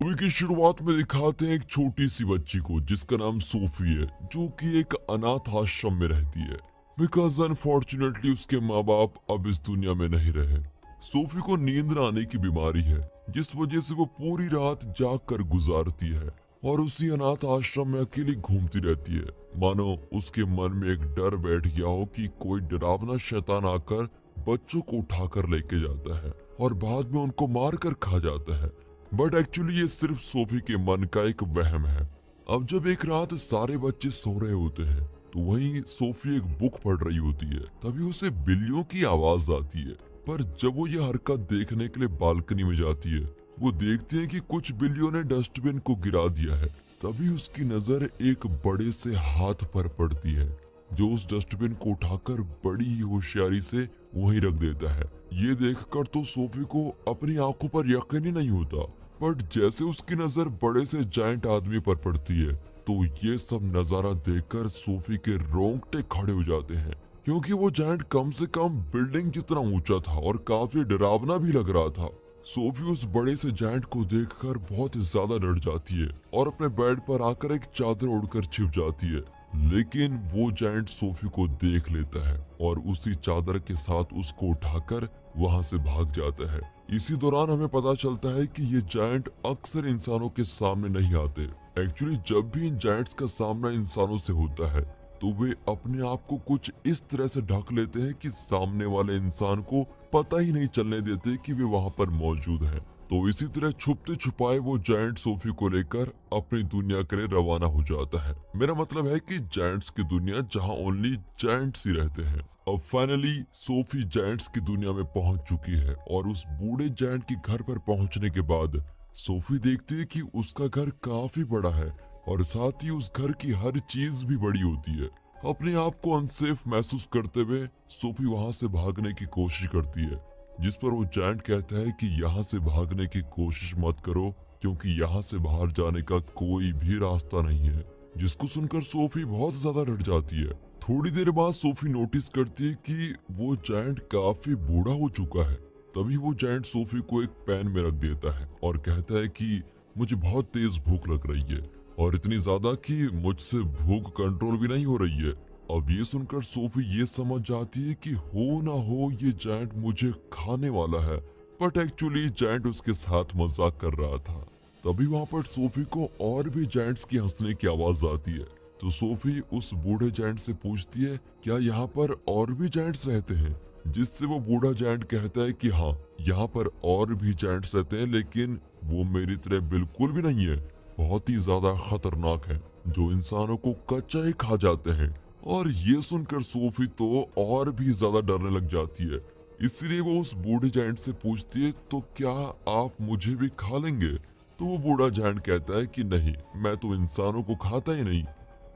Movie की शुरुआत में दिखाते हैं एक छोटी सी बच्ची को जिसका नाम सोफी है, जो कि एक अनाथ आश्रम में रहती है बिकॉज अनफॉर्चुनेटली उसके माँ बाप अब इस दुनिया में नहीं रहे। सोफी को नींद न आने की बीमारी है, जिस वजह से वो पूरी रात जाग कर गुजारती है और उसी अनाथ आश्रम में अकेली घूमती रहती है, मानो उसके मन में एक डर बैठ गया हो कि कोई डरावना शैतान आकर बच्चों को उठाकर लेके जाता है और बाद में उनको मार कर खा जाता है। बट एक्चुअली ये सिर्फ सोफी के मन का एक वहम है। अब जब एक रात सारे बच्चे सो रहे होते हैं तो वहीं सोफी एक बुक पढ़ रही होती है, तभी उसे बिल्लियों की आवाज आती है। पर जब वो ये हरकत देखने के लिए बालकनी में जाती है, वो देखती है कि कुछ बिल्लियों ने डस्टबिन को गिरा दिया है। तभी उसकी नजर एक बड़े से हाथ पर पड़ती है, जो उस डस्टबिन को उठाकर बड़ी ही होशियारी से वहीं रख देता है। ये देखकर तो सोफी को अपनी आंखों पर यकीन ही नहीं होता, बट जैसे उसकी नजर बड़े से जायंट आदमी पर पड़ती है तो ये सब नजारा देखकर सोफी के रोंगटे खड़े हो जाते हैं, क्योंकि वो जायंट कम से कम बिल्डिंग जितना ऊंचा था और काफी डरावना भी लग रहा था। सोफी उस बड़े से जायंट को देखकर बहुत ज्यादा डर जाती है और अपने बेड पर आकर एक चादर ओढ़कर छिप जाती है। लेकिन वो जायंट सोफी को देख लेता है और उसी चादर के साथ उसको उठाकर वहां से भाग जाता है। इसी दौरान हमें पता चलता है कि ये जायंट अक्सर इंसानों के सामने नहीं आते। एक्चुअली जब भी इन जायंट्स का सामना इंसानों से होता है तो वे अपने आप को कुछ इस तरह से ढक लेते हैं कि सामने वाले इंसान को पता ही नहीं चलने देते कि वे वहां पर मौजूद हैं। तो इसी तरह छुपते छुपाए वो जायंट सोफी को लेकर अपनी दुनिया के लिए रवाना हो जाता है। मेरा मतलब है कि जायंट्स की दुनिया जहां ओनली जायंट्स ही रहते हैं। अब फाइनली सोफी जायंट्स की दुनिया में पहुंच चुकी है और उस बूढ़े जायंट के घर पर पहुंचने के बाद सोफी देखती है कि उसका घर काफी बड़ा है और साथ ही उस घर की हर चीज भी बड़ी होती है। अपने आप को अनसेफ महसूस करते हुए सोफी वहां से भागने की कोशिश करती है, जिस पर वो जायंट कहता है कि यहाँ से भागने की कोशिश मत करो, क्योंकि यहाँ से बाहर जाने का कोई भी रास्ता नहीं है। जिसको सुनकर सोफी बहुत ज्यादा डर जाती है। थोड़ी देर बाद सोफी नोटिस करती है कि वो जायंट काफी बूढ़ा हो चुका है। तभी वो जायंट सोफी को एक पैन में रख देता है और कहता है कि मुझे बहुत तेज भूख लग रही है और इतनी ज्यादा कि मुझसे भूख कंट्रोल भी नहीं हो रही है। अब ये सुनकर सोफी ये समझ जाती है कि हो ना हो ये जायंट मुझे खाने वाला है, बट एक्चुअली जायंट उसके साथ मजाक कर रहा था। तभी वहां पर सोफी को और भी जायंट्स की हंसने की आवाज आती है। तो सोफी उस बूढ़े जायंट से पूछती है क्या यहाँ पर और भी जायंट्स रहते हैं, जिससे वो बूढ़ा जायंट कहता है कि हाँ, यहाँ पर और भी जायंट्स रहते हैं, लेकिन वो मेरी तरह बिल्कुल भी नहीं है, बहुत ही ज्यादा खतरनाक है, जो इंसानों को कच्चा ही खा जाते हैं। और ये सुनकर सोफी तो और भी ज्यादा डरने लग जाती है। इसलिए वो उस बूढ़े जायंट से पूछती है तो क्या आप मुझे भी खा लेंगे। तो वो बूढ़ा जायंट कहता है कि नहीं, मैं तो इंसानों को खाता ही नहीं।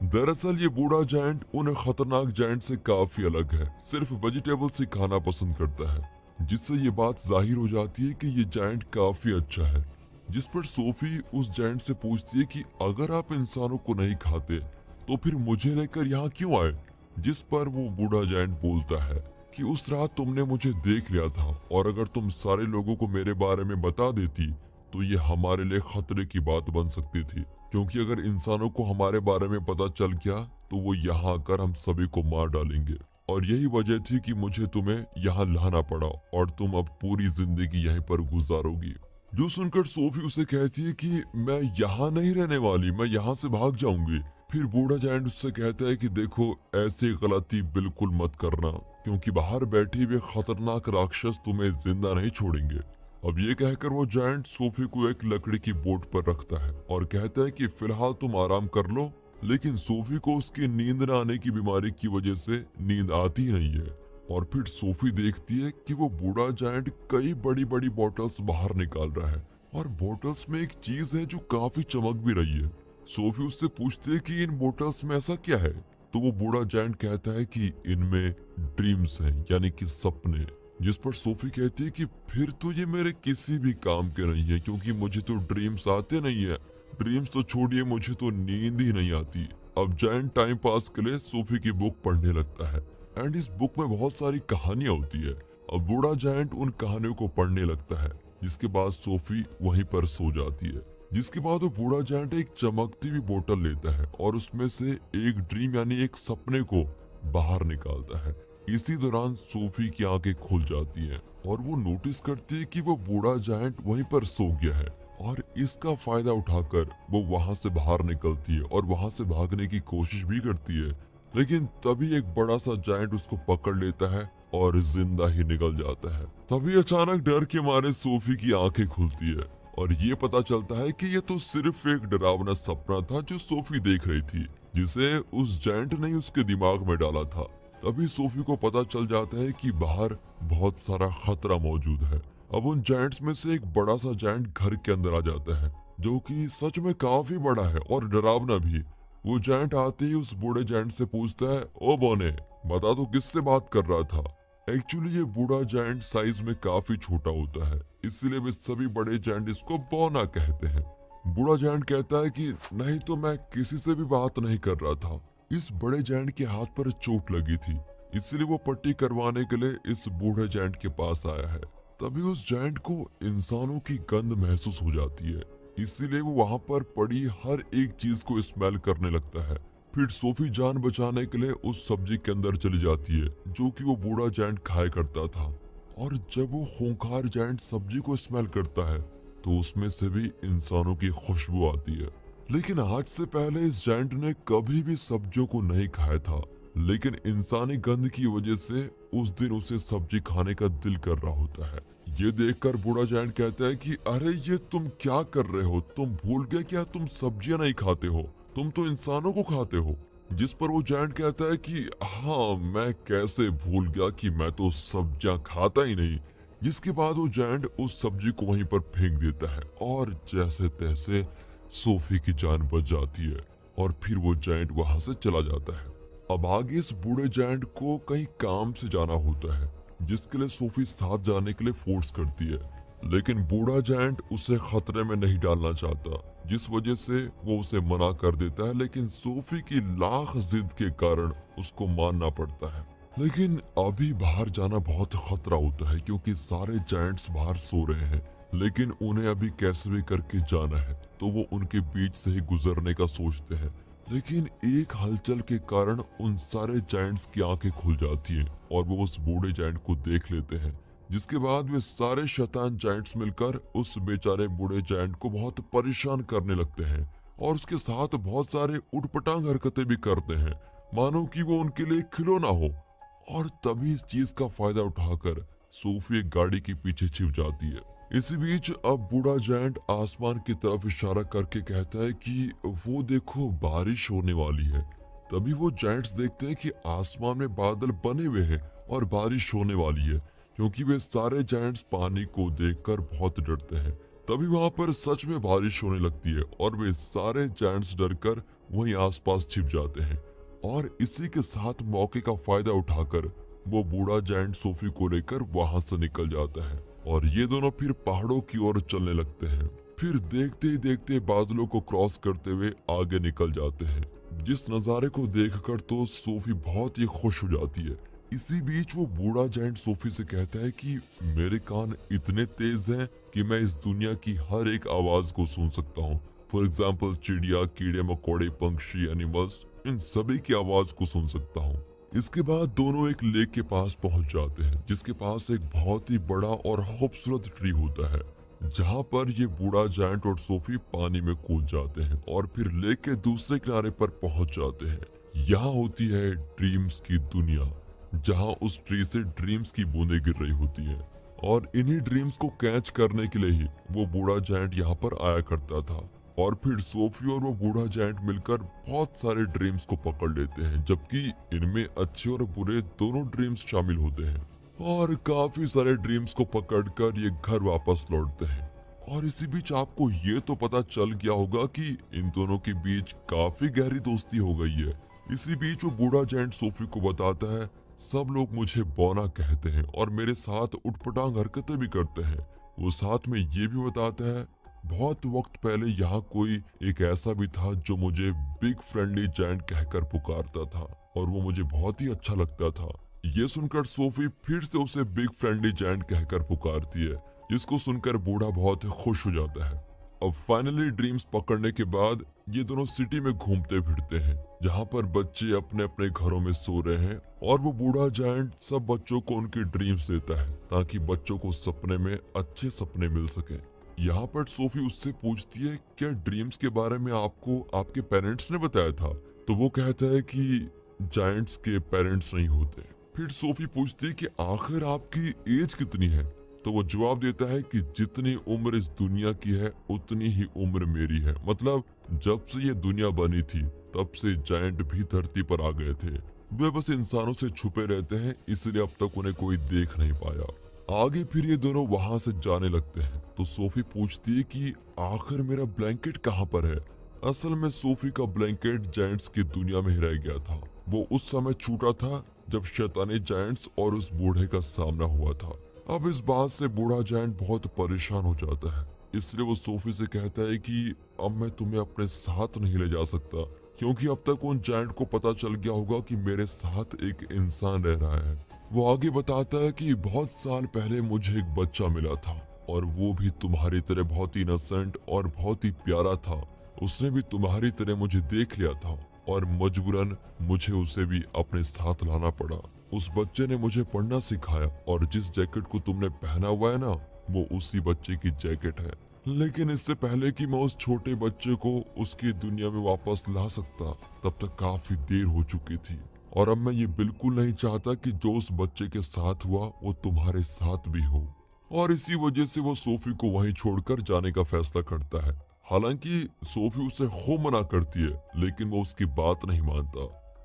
दरअसल ये बूढ़ा जायंट उन खतरनाक जायंट से काफी अलग है, सिर्फ वेजिटेबल्स ही खाना पसंद करता है, जिससे ये बात जाहिर हो जाती है कि ये जायंट काफी अच्छा है। जिस पर सोफी उस जायंट से पूछती है कि अगर आप इंसानों को नहीं खाते तो फिर मुझे लेकर यहाँ क्यों आए। जिस पर वो बूढ़ा जायंट बोलता है कि उस रात तुमने मुझे देख लिया था और अगर तुम सारे लोगों को मेरे बारे में बता देती तो ये हमारे लिए खतरे की बात बन सकती थी, क्योंकि अगर इंसानों को हमारे बारे में पता चल गया तो वो यहाँ आकर हम सभी को मार डालेंगे। और यही वजह थी कि मुझे तुम्हें यहाँ लाना पड़ा और तुम अब पूरी जिंदगी यहीं पर गुजारोगी। जो सुनकर सोफी उसे कहती है कि मैं यहाँ नहीं रहने वाली, मैं यहाँ से भाग जाऊंगी। फिर बूढ़ा जायंट उससे कहता है कि देखो, ऐसी गलती बिल्कुल मत करना, क्योंकि बाहर बैठे हुए खतरनाक राक्षस तुम्हें जिंदा नहीं छोड़ेंगे। अब ये कहकर वो जायंट सोफी को एक लकड़ी की बोट पर रखता है और कहता है कि फिलहाल तुम आराम कर लो। लेकिन सोफी को उसकी नींद न आने की बीमारी की वजह से नींद आती ही नहीं है। और फिर सोफी देखती है कि वो बूढ़ा जायंट कई बड़ी बड़ी बॉटल्स बाहर निकाल रहा है और बॉटल्स में एक चीज है जो काफी चमक भी रही है। सोफी उससे पूछती है कि इन बॉटल्स में ऐसा क्या है। तो वो बूढ़ा जायंट कहता है कि इनमें ड्रीम्स हैं, यानी कि सपने। जिस पर सोफी कहती है कि फिर तो ये मेरे किसी भी काम के नहीं है, क्योंकि मुझे तो ड्रीम्स आते नहीं है। ड्रीम्स तो छोड़िए, मुझे तो नींद ही नहीं आती। अब जायंट टाइम पास के लिए सोफी की बुक पढ़ने लगता है एंड इस बुक में बहुत सारी कहानियां होती है। अब बूढ़ा जायंट उन कहानियों को पढ़ने लगता है, जिसके बाद सोफी वहीं पर सो जाती है। जिसके बाद वो बूढ़ा जायंट एक चमकती हुई बोतल लेता है और उसमें से एक ड्रीम यानी एक सपने को बाहर निकालता है। इसी दौरान सोफी की आंखें खुल जाती हैं और वो नोटिस करती है कि वो बूढ़ा जायंट वहीं पर सो गया है और इसका फायदा उठाकर वो वहां से बाहर निकलती है और वहां से भागने की कोशिश भी करती है। लेकिन तभी एक बड़ा सा जायंट उसको पकड़ लेता है और जिंदा ही निकल जाता है। तभी अचानक डर के मारे सोफी की आंखें खुलती है और ये पता चलता है कि ये तो सिर्फ एक डरावना सपना था जो सोफी देख रही थी, जिसे उस जायंट ने उसके दिमाग में डाला था। तभी सोफी को पता चल जाता है कि बाहर बहुत सारा खतरा मौजूद है। अब उन जायंट्स में से एक बड़ा सा जायंट घर के अंदर आ जाता है, जो कि सच में काफी बड़ा है और डरावना भी। वो जायंट आते ही उस बूढ़े जायंट से पूछता है, ओ बोने, बता तो किससे बात कर रहा था। एक्चुअली ये बूढ़ा जायंट साइज में काफी छोटा होता है, इसलिए वे सभी बड़े जायंट इसको बौना कहते हैं। बूढ़ा जायंट कहता है कि नहीं तो मैं किसी से भी बात नहीं कर रहा था। इस बड़े जायंट के हाथ पर चोट लगी थी, इसलिए वो पट्टी करवाने के लिए इस बूढ़े जायंट के पास आया है। तभी उस जायंट को इंसानों की गंध महसूस हो जाती है, इसीलिए वो वहां पर पड़ी हर एक चीज को स्मेल करने लगता है। फिर सोफी जान बचाने के लिए उस सब्जी के अंदर चली जाती है जो कि वो बूढ़ा जायंट खाया करता था। और जब वो खूंखार जायंट सब्जी को स्मेल करता है तो उसमें से भी इंसानों की खुशबू आती है। लेकिन आज से पहले इस जायंट ने कभी भी सब्जियों को नहीं खाया था, लेकिन इंसानी गंध की वजह से उस दिन उसे सब्जी खाने का दिल कर रहा होता है। ये देखकर बूढ़ा जायंट कहता है कि अरे ये तुम क्या कर रहे हो, तुम भूल गए क्या तुम सब्जियां नहीं खाते हो, तुम तो इंसानों को खाते हो। जिस पर वो जायंट कहता है कि हाँ, मैं कैसे भूल गया कि मैं तो सब्जियां खाता ही नहीं। जिसके बाद वो जायंट उस सब्जी को वहीं पर फेंक देता है और जैसे तैसे सोफी की जान बच जाती है और फिर वो जायंट वहां से चला जाता है। अब आगे इस बूढ़े जायंट को कहीं काम से जाना होता है, जिसके लिए सोफी साथ जाने के लिए फोर्स करती है। लेकिन बूढ़ा जायंट उसे खतरे में नहीं डालना चाहता, जिस वजह से वो उसे मना कर देता है। लेकिन सोफी की लाख जिद के कारण उसको मानना पड़ता है। लेकिन अभी बाहर जाना बहुत खतरा होता है क्योंकि सारे जायंट्स बाहर सो रहे हैं, लेकिन उन्हें अभी कैसे भी करके जाना है, तो वो उनके बीच से ही गुजरने का सोचते हैं। लेकिन एक हलचल के कारण उन सारे जायंट्स की आंखें खुल जाती हैं और वो उस बूढ़े जायंट को देख लेते हैं। जिसके बाद वे सारे शैतान जायंट्स मिलकर उस बेचारे बूढ़े जायंट को बहुत परेशान करने लगते हैं और उसके साथ बहुत सारे उटपटांग हरकतें भी करते हैं, मानो कि वो उनके लिए खिलौना हो। और तभी इस चीज का फायदा उठाकर सोफी एक गाड़ी के पीछे छिप जाती है। इसी बीच अब बूढ़ा जायंट आसमान की तरफ इशारा करके कहता है कि वो देखो, बारिश होने वाली है। तभी वो जायंट्स देखते हैं कि आसमान में बादल बने हुए हैं और बारिश होने वाली है, क्योंकि वे सारे जायंट्स पानी को देखकर बहुत डरते हैं। तभी वहां पर सच में बारिश होने लगती है और वे सारे जायंट्स डरकर वहीं आसपास छिप जाते हैं। और इसी के साथ मौके का फायदा उठाकर वो बूढ़ा जायंट सोफी को लेकर वहां से निकल जाता है और ये दोनों फिर पहाड़ों की ओर चलने लगते हैं। फिर देखते ही देखते बादलों को क्रॉस करते हुए आगे निकल जाते हैं। जिस नज़ारे को देखकर तो सोफी बहुत ही खुश हो जाती है। इसी बीच वो बूढ़ा जायंट सोफी से कहता है कि मेरे कान इतने तेज हैं कि मैं इस दुनिया की हर एक आवाज को सुन सकता हूँ। फॉर एग्जाम्पल चिड़िया, कीड़े मकोड़े, पंछी, एनिमल्स, इन सभी की आवाज को सुन सकता हूँ। इसके बाद दोनों एक लेक के पास पहुंच जाते हैं, जिसके पास एक बहुत ही बड़ा और खूबसूरत ट्री होता है, जहां पर ये बूढ़ा जायंट और सोफी पानी में कूद जाते हैं और फिर लेक के दूसरे किनारे पर पहुंच जाते हैं। यहाँ होती है ड्रीम्स की दुनिया, जहां उस ट्री से ड्रीम्स की बूंदें गिर रही होती हैं और इन्हीं ड्रीम्स को कैच करने के लिए ही वो बूढ़ा जायंट यहाँ पर आया करता था। और फिर सोफी और वो बूढ़ा जायंट मिलकर बहुत सारे ड्रीम्स को पकड़ लेते हैं, जबकि इनमें अच्छे और बुरे दोनों ड्रीम्स शामिल होते हैं। और काफी सारे ड्रीम्स को पकड़कर ये घर वापस लौटते हैं। और इसी बीच आपको ये तो पता चल गया होगा कि इन दोनों के बीच काफी गहरी दोस्ती हो गई है। इसी बीच वो बूढ़ा जायंट सोफी को बताता है, सब लोग मुझे बौना कहते हैं और मेरे साथ उटपटांग हरकतें भी करते हैं। वो साथ में ये भी बताता है, बहुत वक्त पहले यहाँ कोई एक ऐसा भी था जो मुझे बिग फ्रेंडली जायंट कहकर पुकारता था और वो मुझे बहुत ही अच्छा लगता था। ये सुनकर सोफी फिर से उसे बिग फ्रेंडली जायंट कहकर पुकारती है, जिसको सुनकर बूढ़ा बहुत खुश हो जाता है। अब फाइनली ड्रीम्स पकड़ने के बाद ये दोनों सिटी में घूमते फिरते हैं, जहाँ पर बच्चे अपने अपने घरों में सो रहे हैं और वो बूढ़ा जायंट सब बच्चों को उनके ड्रीम्स देता है ताकि बच्चों को सपने में अच्छे सपने मिल सके। यहाँ पर सोफी उससे पूछती है, क्या ड्रीम्स के बारे में आपको आपके पेरेंट्स ने बताया था? तो वो कहता है कि जायंट्स के पेरेंट्स नहीं होते। फिर सोफी पूछती है कि आखिर आपकी एज कितनी है? तो वो जवाब देता है कि जितनी उम्र इस दुनिया की है उतनी ही उम्र मेरी है। मतलब जब से ये दुनिया बनी थी तब से जायंट भी धरती पर आ गए थे। वे बस इंसानों से छुपे रहते हैं, इसलिए अब तक उन्हें कोई देख नहीं पाया। आगे फिर ये दोनों वहां से जाने लगते हैं तो सोफी पूछती है कि आखिर मेरा ब्लैंकेट कहाँ पर है? असल में सोफी का ब्लैंकेट जायंट्स की दुनिया में ही रह गया था। वो उस समय छूटा था जब शैतानी जायंट्स और उस बूढ़े का सामना हुआ था। अब इस बात से बूढ़ा जायंट बहुत परेशान हो जाता है, इसलिए वो सोफी से कहता है कि अब मैं तुम्हें अपने साथ नहीं ले जा सकता, क्योंकि अब तक उन जायंट को पता चल गया होगा कि मेरे साथ एक इंसान रह रहा है। वो आगे बताता है कि बहुत साल पहले मुझे एक बच्चा मिला था और वो भी तुम्हारी तरह बहुत ही इनोसेंट और बहुत ही प्यारा था। उसने भी तुम्हारी तरह मुझे देख लिया था और मजबूरन मुझे उसे भी अपने साथ लाना पड़ा। उस बच्चे ने मुझे पढ़ना सिखाया और जिस जैकेट को तुमने पहना हुआ है ना, वो उसी बच्चे की जैकेट है। लेकिन इससे पहले कि मैं उस छोटे बच्चे को उसकी दुनिया में वापस ला सकता, तब तक काफी देर हो चुकी थी। और अब मैं ये बिल्कुल नहीं चाहता कि जो उस बच्चे के साथ हुआ वो तुम्हारे साथ भी हो। और इसी वजह से वो सोफी को वहीं छोड़कर जाने का फैसला करता है। हालांकि सोफी उसे खूब मना करती है, लेकिन वो उसकी बात नहीं मानता।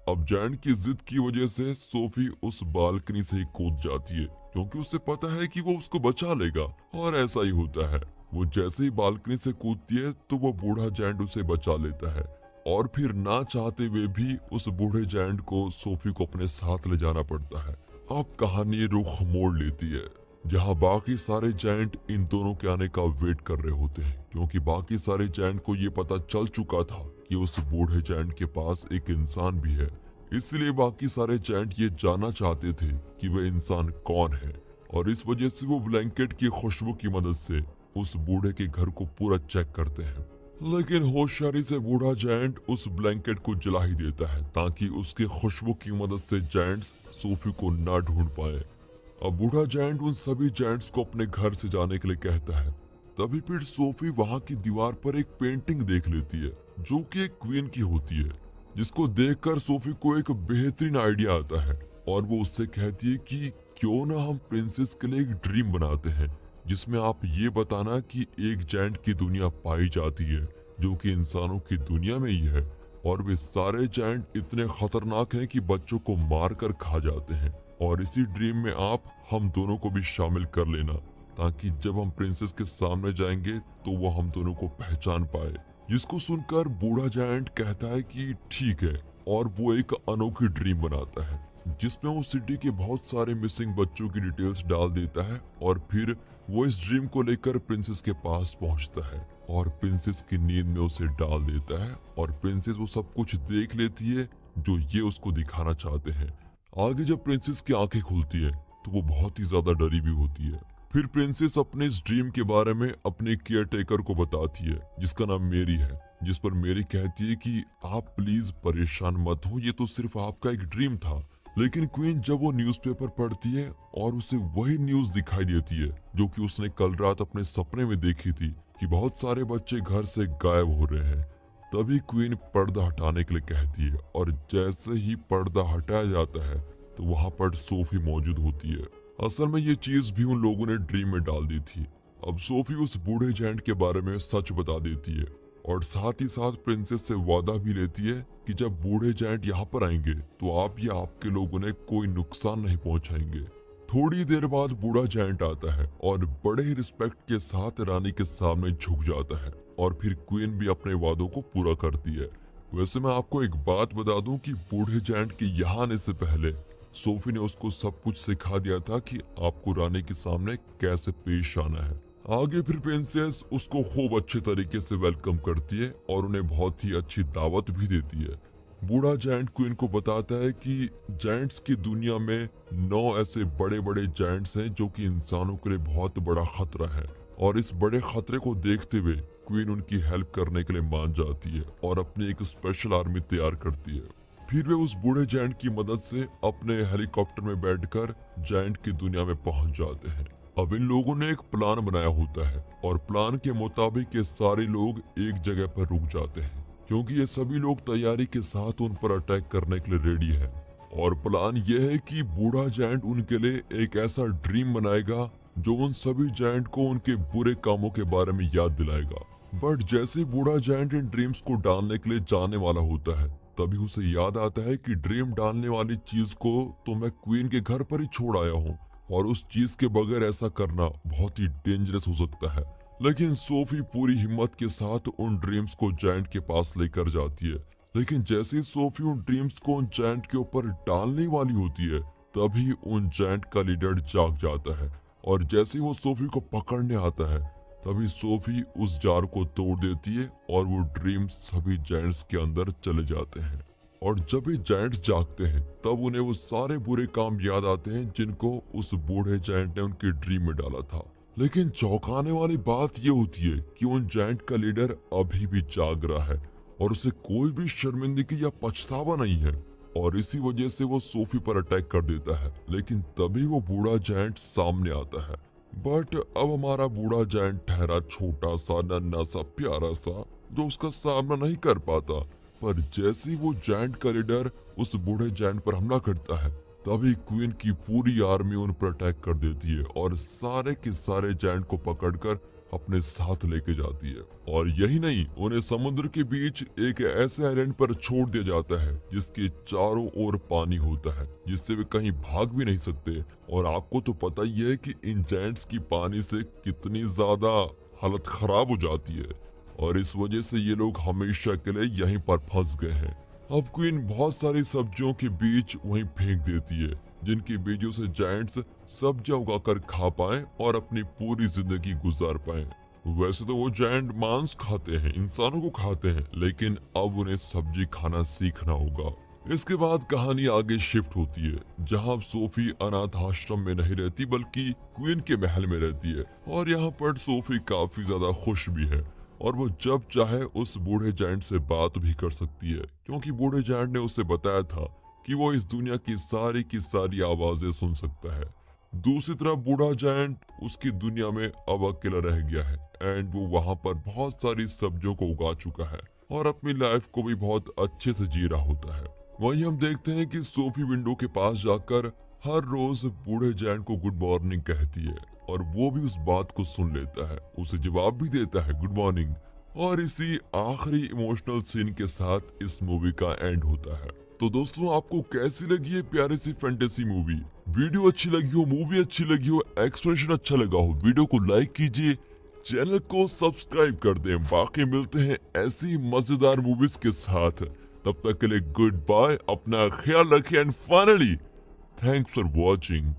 अब जायंट की जिद की वजह से सोफी उस बालकनी से ही कूद जाती है, क्योंकि उसे पता है कि वो उसको बचा लेगा। और ऐसा ही होता है। वो जैसे ही बालकनी से कूदती है तो वो बूढ़ा जायंट उसे बचा लेता है और फिर ना चाहते हुए भी उस बूढ़े जायंट को सोफी को अपने साथ ले जाना पड़ता है। अब कहानी रुख मोड़ लेती है, जहाँ बाकी सारे जायंट इन दोनों के आने का वेट कर रहे होते हैं, क्योंकि बाकी सारे जायंट को ये पता चल चुका था कि उस बूढ़े जायंट के पास एक इंसान भी है। इसलिए बाकी सारे जायंट ये जानना चाहते थे कि वह इंसान कौन है, और इस वजह से वो ब्लैंकेट की खुशबू की मदद से उस बूढ़े के घर को पूरा चेक करते हैं। लेकिन होशियारी से बूढ़ा जायंट उस ब्लैंकेट को जला ही देता है ताकि उसकी खुशबू की मदद से जायंट्स सोफी को ना ढूंढ पाए। अब बूढ़ा जायंट उन सभी जायंट्स को अपने घर से जाने के लिए कहता है। तभी फिर सोफी वहां की दीवार पर एक पेंटिंग देख लेती है जो कि एक क्वीन की होती है, जिसको देखकर सोफी को एक बेहतरीन आइडिया आता है और वो उससे कहती है कि क्यों ना हम प्रिंसेस के लिए एक ड्रीम बनाते हैं जिसमें आप ये बताना कि एक जायंट की दुनिया पाई जाती है जो कि इंसानों की दुनिया में ही है, और वे सारे जायंट इतने खतरनाक हैं कि बच्चों को मार कर खा जाते हैं। और इसी ड्रीम में आप हम दोनों को भी शामिल कर लेना ताकि जब हम प्रिंसेस के सामने जाएंगे तो वो हम दोनों को पहचान पाए। जिसको सुनकर बूढ़ा जायंट कहता है कि ठीक है, और वो एक अनोखी ड्रीम बनाता है जिसमें वो सिटी के बहुत सारे मिसिंग बच्चों की डिटेल्स डाल देता है और फिर वो इस ड्रीम को लेकर प्रिंसेस के पास पहुंचता है और प्रिंसेस की नींद में उसे डाल देता है और प्रिंसेस वो सब कुछ देख लेती है जो ये उसको दिखाना चाहते हैं। आगे जब प्रिंसेस की आंखें खुलती है तो वो बहुत ही ज्यादा डरी भी होती है। फिर प्रिंसेस अपने इस ड्रीम के बारे में अपने केयर टेकर को बताती है जिसका नाम मेरी है, जिस पर मेरी कहती है कि आप प्लीज परेशान मत हो, ये तो सिर्फ आपका एक ड्रीम था। लेकिन क्वीन जब वो न्यूज़पेपर पढ़ती है और उसे वही न्यूज दिखाई देती है जो कि उसने कल रात अपने सपने में देखी थी कि बहुत सारे बच्चे घर से गायब हो रहे हैं, तभी क्वीन पर्दा हटाने के लिए कहती है और जैसे ही पर्दा हटाया जाता है तो वहां पर सोफी मौजूद होती है। असल में ये चीज भी उन लोगों ने ड्रीम में डाल दी थी। अब सोफी उस बूढ़े जेंट के बारे में सच बता देती है और साथ ही साथ प्रिंसेस से वादा भी लेती है कि जब बूढ़े जेंट यहाँ पर आएंगे तो आप या आपके लोगों ने कोई नुकसान नहीं पहुंचाएंगे। थोड़ी देर बाद बूढ़ा जायंट आता है और बड़े ही रिस्पेक्ट के साथ रानी के सामने झुक जाता है और फिर क्वीन भी अपने वादों को पूरा करती है। वैसे मैं आपको एक बात बता दूं कि बूढ़े जायंट के यहाँ आने से पहले सोफी ने उसको सब कुछ सिखा दिया था कि आपको रानी के सामने कैसे पेश आना है। आगे फिर प्रिंसेस उसको खूब अच्छे तरीके से वेलकम करती है और उन्हें बहुत ही अच्छी दावत भी देती है। बूढ़ा जायंट क्वीन को बताता है कि जायंट्स की दुनिया में 9 ऐसे बड़े बड़े जायंट्स हैं जो कि इंसानों के लिए बहुत बड़ा खतरा है और इस बड़े खतरे को देखते हुए क्वीन उनकी हेल्प करने के लिए मान जाती है और अपनी एक स्पेशल आर्मी तैयार करती है। फिर वे उस बूढ़े जायंट की मदद से अपने हेलीकॉप्टर में बैठकर जायंट की दुनिया में पहुंच जाते हैं। अब इन लोगों ने एक प्लान बनाया होता है और प्लान के मुताबिक ये सारे लोग एक जगह पर रुक जाते हैं क्योंकि ये सभी लोग तैयारी के साथ उन पर अटैक करने के लिए रेडी हैं। और प्लान ये है कि बूढ़ा जायंट उनके लिए एक ऐसा ड्रीम बनाएगा जो उन सभी जायंट को उनके बुरे कामों के बारे में याद दिलाएगा। बट जैसे बूढ़ा जायंट इन ड्रीम्स को डालने के लिए जाने वाला होता है, तभी उसे याद आता है कि ड्रीम डालने वाली चीज को तो मैं क्वीन के घर पर ही छोड़ आया हूँ और उस चीज के बगैर ऐसा करना बहुत ही डेंजरस हो सकता है। लेकिन सोफी पूरी हिम्मत के साथ उन ड्रीम्स को जायंट के पास लेकर जाती है। लेकिन जैसे ही सोफी उन ड्रीम्स को उन जायंट के ऊपर डालने वाली होती है, तभी उन जायंट का लीडर जाग जाता है और जैसे ही वो सोफी को पकड़ने आता है, तभी सोफी उस जार को तोड़ देती है और वो ड्रीम्स सभी जायंट्स के अंदर चले जाते हैं। और जब ये जायंट्स जागते हैं, तब उन्हें वो सारे बुरे काम याद आते हैं जिनको उस बूढ़े जायंट ने उनके ड्रीम में डाला था। लेकिन चौंकाने वाली बात ये होती है कि उन जायंट का लीडर अभी भी जाग रहा है और उसे कोई भी शर्मिंदगी या पछतावा नहीं है और इसी वजह से वो सोफी पर अटैक कर देता है। लेकिन तभी वो बूढ़ा जायंट सामने आता है। बट अब हमारा बूढ़ा जायंट ठहरा छोटा सा, नन्हा सा, प्यारा सा, जो उसका सामना नहीं कर पाता। पर जैसे ही वो जायंट का लीडर उस बूढ़े जायंट पर हमला करता है, तभी क्वीन की पूरी आर्मी उन पर अटैक कर देती है और सारे के सारे जायंट को पकड़कर अपने साथ लेके जाती है। और यही नहीं, उन्हें समुद्र के बीच एक ऐसे आइलैंड पर छोड़ दिया जाता है जिसके चारों ओर पानी होता है, जिससे वे कहीं भाग भी नहीं सकते। और आपको तो पता ही है कि इन जायंट्स की पानी से कितनी ज्यादा हालत खराब हो जाती है और इस वजह से ये लोग हमेशा के लिए यहीं पर फंस गए हैं। अब क्वीन बहुत सारी सब्जियों के बीज वहीं फेंक देती है जिनके बीजों से जायंट्स सब्जियां उगाकर खा पाएं और अपनी पूरी जिंदगी गुजार पाएं। वैसे तो वो जायंट मांस खाते हैं, इंसानों को खाते हैं, लेकिन अब उन्हें सब्जी खाना सीखना होगा। इसके बाद कहानी आगे शिफ्ट होती है, जहां अब सोफी अनाथ आश्रम में नहीं रहती बल्कि क्वीन के महल में रहती है। और यहाँ पर सोफी काफी ज्यादा खुश भी है और वो जब चाहे उस बूढ़े जायंट से बात भी कर सकती है, क्योंकि बूढ़े जायंट ने उसे बताया था कि वो इस दुनिया की सारी आवाजें सुन सकता है। दूसरी तरफ बूढ़ा जायंट उसकी दुनिया में अब अकेला रह गया है एंड वो वहां पर बहुत सारी सब्जियों को उगा चुका है और अपनी लाइफ को भी बहुत अच्छे से जी रहा होता है। वहीं हम देखते हैं कि सोफी विंडो के पास जाकर हर रोज बूढ़े जायंट को गुड मॉर्निंग कहती है और वो भी उस बात को सुन लेता है, उसे जवाब भी देता है गुड मॉर्निंग। और इसी आखिरी इमोशनल सीन के साथ इस मूवी का एंड होता है। तो दोस्तों, आपको कैसी लगी ये प्यारी सी फैंटेसी मूवी? वीडियो अच्छी लगी हो, मूवी अच्छी लगी हो, एक्सप्रेशन अच्छा लगा हो, वीडियो को लाइक कीजिए, चैनल को सब्सक्राइब कर दें। बाकी मिलते हैं ऐसी मजेदार मूवीज के साथ, तब तक के लिए गुड बाय, अपना ख्याल रखिए and finally thanks for watching.